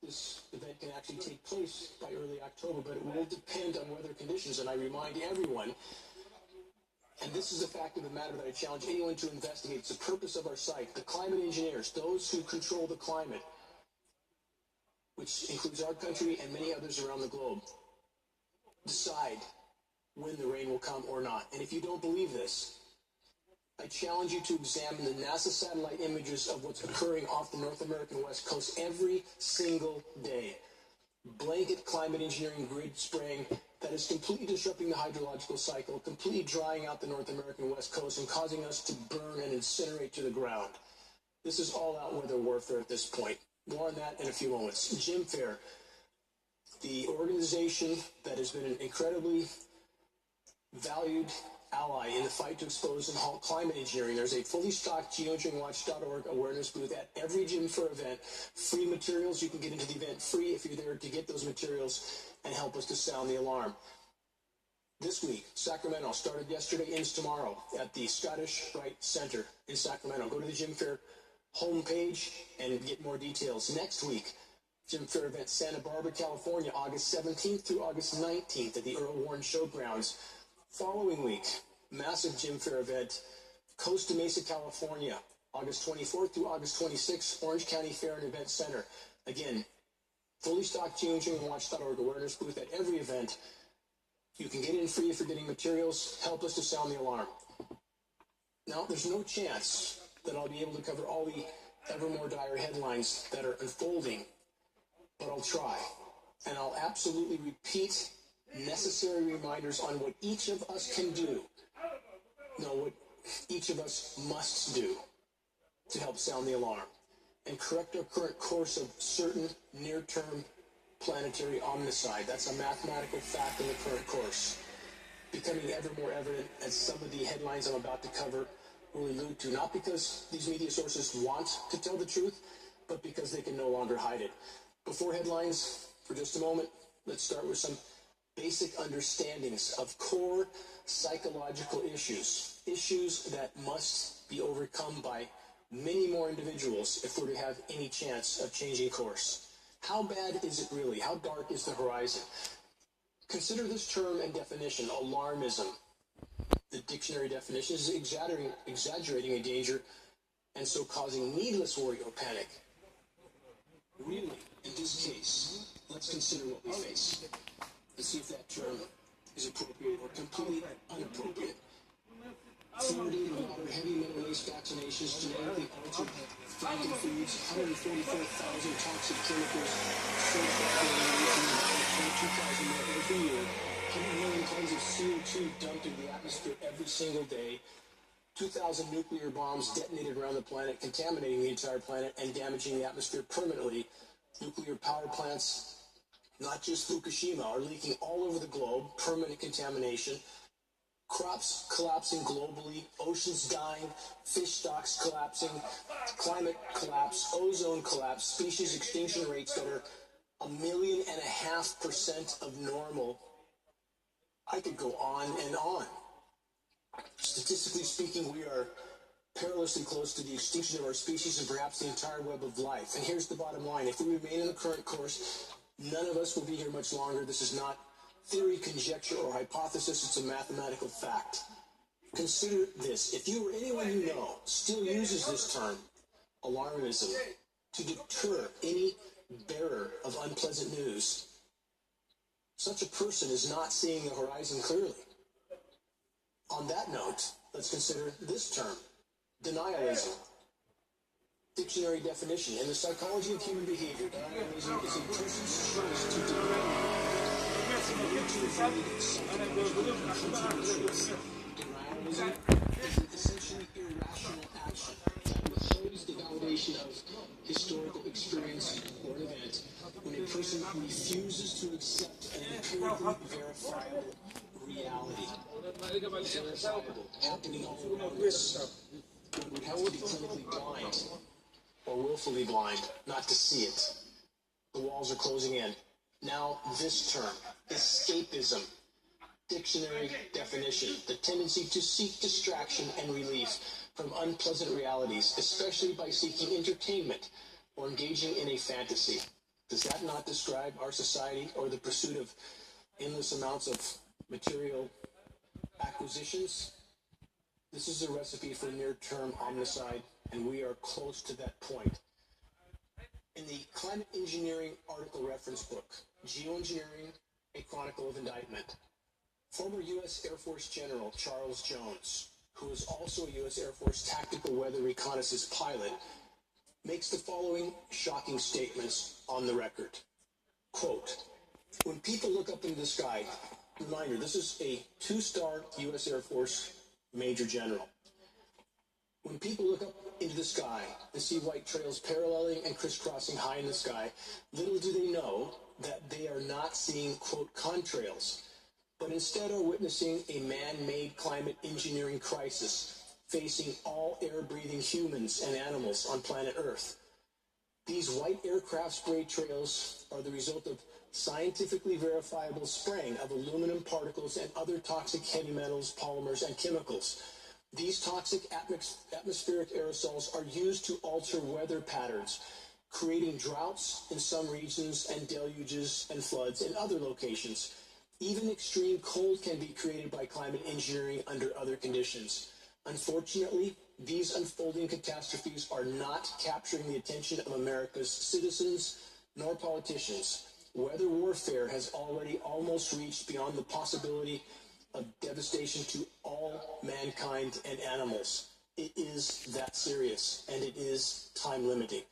this event can actually take place by early October, but it will depend on weather conditions. And I remind everyone, and this is a fact of the matter that I challenge anyone to investigate. It's the purpose of our site. The climate engineers, those who control the climate, which includes our country and many others around the globe, decide when the rain will come or not. And if you don't believe this, I challenge you to examine the NASA satellite images of what's occurring off the North American West Coast every single day. Blanket climate engineering grid spraying that is completely disrupting the hydrological cycle, completely drying out the North American West Coast and causing us to burn and incinerate to the ground. This is all-out weather warfare at this point. More on that in a few moments. Jim Fair, the organization that has been an incredibly valued ally in the fight to expose and halt climate engineering. There's a fully stocked geoengineeringwatch.org awareness booth at every Jim Fair event. Free materials. You can get into the event free if you're there to get those materials and help us to sound the alarm. This week, Sacramento started yesterday, ends tomorrow at the Scottish Rite Center in Sacramento. Go to the Jim Fair homepage and get more details. Next week, Jim Fair event Santa Barbara, California, August 17th through August 19th at the Earl Warren Showgrounds. Following week, massive Jim Fair event, Costa Mesa, California, August 24th through August 26th, Orange County Fair and Event Center. Again, fully stocked geoengineeringwatch.org awareness booth at every event. You can get in free if you're getting materials. Help us to sound the alarm. Now, there's no chance that I'll be able to cover all the ever more dire headlines that are unfolding, but I'll try. And I'll absolutely repeat necessary reminders on what each of us can do. No, what each of us must do to help sound the alarm and correct our current course of certain near-term planetary omnicide. That's a mathematical fact in the current course, becoming ever more evident as some of the headlines I'm about to cover will allude to, not because these media sources want to tell the truth, but because they can no longer hide it. Before headlines, for just a moment, let's start with some basic understandings of core psychological issues, issues that must be overcome by many more individuals if we're to have any chance of changing course. How bad is it really? How dark is the horizon? Consider this term and definition, alarmism. The dictionary definition is exaggerating a danger and so causing needless worry or panic. Really, in this case, let's consider what we face. Let's see if that term is appropriate or completely inappropriate. Fluoridated water, heavy metal waste vaccinations, genetically altered fatty foods, 144,000 toxic chemicals, sulfur being 2,000 more every year, 100 million tons of CO2 dumped into the atmosphere every single day, 2,000 nuclear bombs detonated around the planet, contaminating the entire planet and damaging the atmosphere permanently. Nuclear power plants, not just Fukushima, are leaking all over the globe, permanent contamination. Crops collapsing globally, oceans dying, fish stocks collapsing, climate collapse, ozone collapse, species extinction rates that are 1.5% of normal. I could go on and on. Statistically speaking, we are perilously close to the extinction of our species and perhaps the entire web of life. And here's the bottom line. If we remain in the current course, none of us will be here much longer. This is not theory, conjecture, or hypothesis. It's a mathematical fact. Consider this. If you or anyone you know still uses this term, alarmism, to deter any bearer of unpleasant news, such a person is not seeing the horizon clearly. On that note, let's consider this term, denialism. Dictionary definition. In the psychology of human behavior, denialism is a person's choice to deny Denialism is an essentially irrational action that withholds the validation of historical experience or an event when a person refuses to accept an empirically verifiable reality. Verifiable, happening all around us. One would have to be clinically blind or willfully blind not to see it. The walls are closing in. Now, this term, escapism. Dictionary definition, the tendency to seek distraction and relief from unpleasant realities, especially by seeking entertainment or engaging in a fantasy. Does that not describe our society or the pursuit of endless amounts of material acquisitions? This is a recipe for near-term omnicide, and we are close to that point. In the climate engineering article reference book, Geoengineering, A Chronicle of Indictment, former U.S. Air Force General Charles Jones, who is also a U.S. Air Force tactical weather reconnaissance pilot, makes the following shocking statements on the record. Quote, when people look up into the sky, reminder, this is a 2-star U.S. Air Force Major General. When people look up into the sky and see white trails paralleling and crisscrossing high in the sky, little do they know that they are not seeing, quote, contrails, but instead are witnessing a man-made climate engineering crisis facing all air-breathing humans and animals on planet Earth. These white aircraft spray trails are the result of scientifically verifiable spraying of aluminum particles and other toxic heavy metals, polymers, and chemicals. These toxic atmospheric aerosols are used to alter weather patterns, creating droughts in some regions and deluges and floods in other locations. Even extreme cold can be created by climate engineering under other conditions. Unfortunately, these unfolding catastrophes are not capturing the attention of America's citizens nor politicians. Weather warfare has already almost reached beyond the possibility of devastation to all mankind and animals. It is that serious, and it is time limiting.